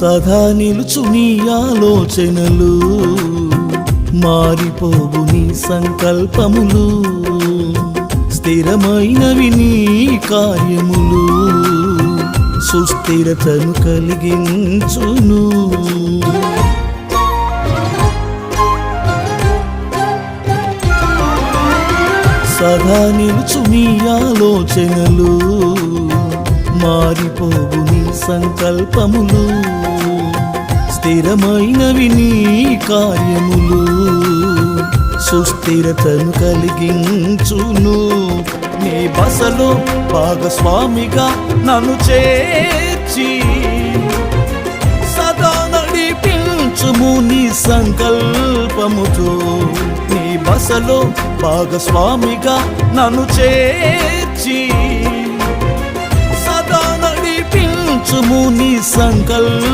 సదా నిలుచు నీ ఆలోచనలు, మారిపోవు నీ సంకల్పములు, స్థిరమైనవి నీ కార్యములు, సుస్థిరతను కలిగించును. సదా నిలుచు నీ ఆలోచనలు, మారిపోవు నీ సంకల్పములు, స్థిరమైనవి నీ కార్యములు, సుస్థిరతను కలిగించును. నీ బసలో భాగస్వామిగా నన్ను చేర్చి సదా నడిపించుము నీ సంకల్పముతో. నీ బసలో భాగస్వామిగా నన్ను చేర్చి సదా నడిపించుము నీ సంకల్పముతో.